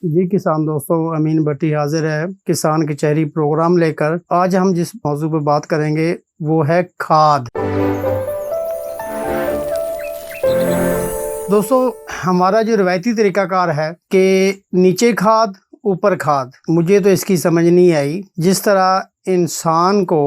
جی کسان دوستوں، امین بٹی حاضر ہے کسان کچہری پروگرام لے کر۔ آج ہم جس موضوع پہ بات کریں گے وہ ہے کھاد۔ دوستو، ہمارا جو روایتی طریقہ کار ہے کہ نیچے کھاد اوپر کھاد، مجھے تو اس کی سمجھ نہیں آئی۔ جس طرح انسان کو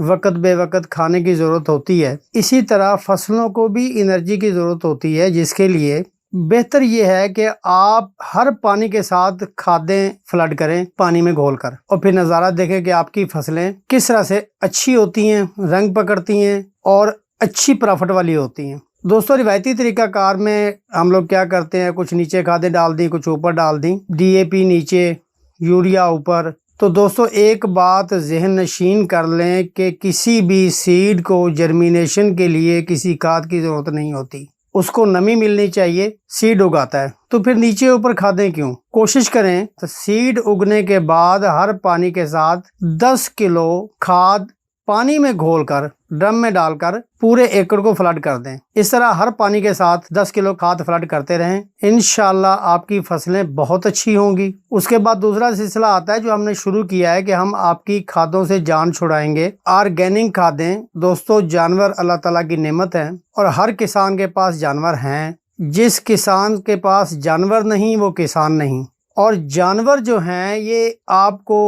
وقت بے وقت کھانے کی ضرورت ہوتی ہے، اسی طرح فصلوں کو بھی انرجی کی ضرورت ہوتی ہے، جس کے لیے بہتر یہ ہے کہ آپ ہر پانی کے ساتھ کھادیں فلڈ کریں پانی میں گھول کر، اور پھر نظارہ دیکھیں کہ آپ کی فصلیں کس طرح سے اچھی ہوتی ہیں، رنگ پکڑتی ہیں اور اچھی پرافٹ والی ہوتی ہیں۔ دوستو، روایتی طریقہ کار میں ہم لوگ کیا کرتے ہیں، کچھ نیچے کھادیں ڈال دیں، کچھ اوپر ڈال دیں، ڈی اے پی نیچے، یوریا اوپر۔ تو دوستو، ایک بات ذہن نشین کر لیں کہ کسی بھی سیڈ کو جرمینیشن کے لیے کسی کھاد کی ضرورت نہیں ہوتی، اس کو نمی ملنی چاہیے، سیڈ اگاتا ہے۔ تو پھر نیچے اوپر کھادیں کیوں؟ کوشش کریں تو سیڈ اگنے کے بعد ہر پانی کے ساتھ 10 کلو کھاد پانی میں گھول کر ڈرم میں ڈال کر پورے ایکڑ کو فلڈ کر دیں۔ اس طرح ہر پانی کے ساتھ 10 کلو کھاد فلڈ کرتے رہیں، انشاءاللہ آپ کی فصلیں بہت اچھی ہوں گی۔ اس کے بعد دوسرا سلسلہ آتا ہے جو ہم نے شروع کیا ہے کہ ہم آپ کی کھادوں سے جان چھڑائیں گے، آرگینک کھادیں۔ دوستو، جانور اللہ تعالیٰ کی نعمت ہے اور ہر کسان کے پاس جانور ہیں۔ جس کسان کے پاس جانور نہیں وہ کسان نہیں، اور جانور جو ہیں یہ آپ کو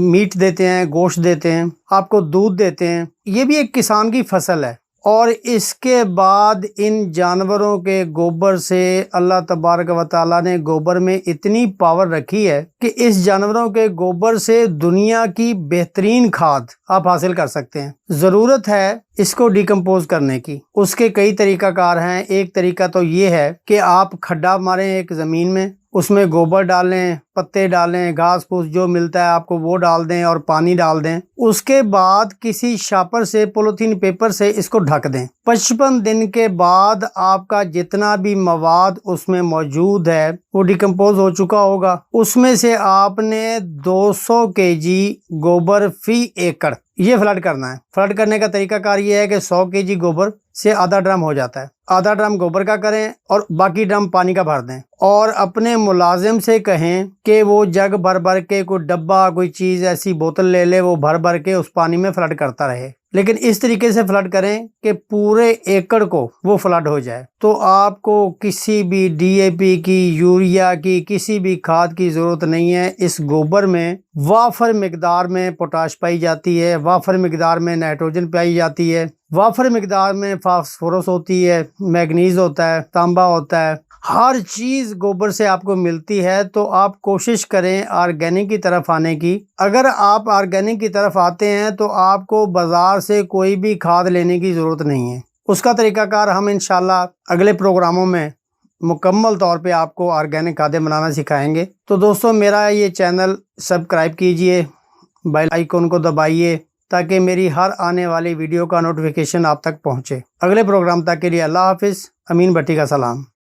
میٹ دیتے ہیں، گوشت دیتے ہیں، آپ کو دودھ دیتے ہیں، یہ بھی ایک کسان کی فصل ہے۔ اور اس کے بعد ان جانوروں کے گوبر سے اللہ تبارک و تعالیٰ نے گوبر میں اتنی پاور رکھی ہے کہ اس جانوروں کے گوبر سے دنیا کی بہترین کھاد آپ حاصل کر سکتے ہیں۔ ضرورت ہے اس کو ڈیکمپوز کرنے کی، اس کے کئی طریقہ کار ہیں۔ ایک طریقہ تو یہ ہے کہ آپ کھڈا ماریں ایک زمین میں، اس میں گوبر ڈالیں، پتے ڈالیں، گھاس پھوس جو ملتا ہے آپ کو وہ ڈال دیں اور پانی ڈال دیں۔ اس کے بعد کسی شاپر سے، پولیتھین پیپر سے اس کو ڈھک دیں۔ 55 دن کے بعد آپ کا جتنا بھی مواد اس میں موجود ہے وہ ڈیکمپوز ہو چکا ہوگا۔ اس میں سے آپ نے 200 kg گوبر فی ایکڑ یہ فلڈ کرنا ہے۔ فلڈ کرنے کا طریقہ کار یہ ہے کہ 100 kg گوبر سے آدھا ڈرم ہو جاتا ہے، آدھا ڈرم گوبر کا کریں اور باقی ڈرم پانی کا بھر دیں، اور اپنے ملازم سے کہیں کہ وہ جگ بھر بھر کے، کوئی ڈبہ، کوئی چیز ایسی بوتل لے لے، وہ بھر بھر کے اس پانی میں فلڈ کرتا رہے۔ لیکن اس طریقے سے فلڈ کریں کہ پورے ایکڑ کو وہ فلڈ ہو جائے، تو آپ کو کسی بھی ڈی اے پی کی، یوریا کی، کسی بھی کھاد کی ضرورت نہیں ہے۔ اس گوبر میں وافر مقدار میں پوٹاش پائی جاتی ہے، وافر مقدار میں نائٹروجن پائی جاتی ہے، وافر مقدار میں فاسفورس ہوتی ہے، میگنیز ہوتا ہے، تانبا ہوتا ہے، ہر چیز گوبر سے آپ کو ملتی ہے۔ تو آپ کوشش کریں آرگینک کی طرف آنے کی۔ اگر آپ آرگینک کی طرف آتے ہیں تو آپ کو بازار سے کوئی بھی کھاد لینے کی ضرورت نہیں ہے۔ اس کا طریقہ کار ہم انشاءاللہ اگلے پروگراموں میں مکمل طور پہ آپ کو آرگینک کھادیں بنانا سکھائیں گے۔ تو دوستو، میرا یہ چینل سبسکرائب کیجئے، بیل آئیکن کو دبائیے تاکہ میری ہر آنے والی ویڈیو کا نوٹیفیکیشن آپ تک پہنچے۔ اگلے پروگرام تک کے لیے اللہ حافظ۔ امین بٹی کا سلام۔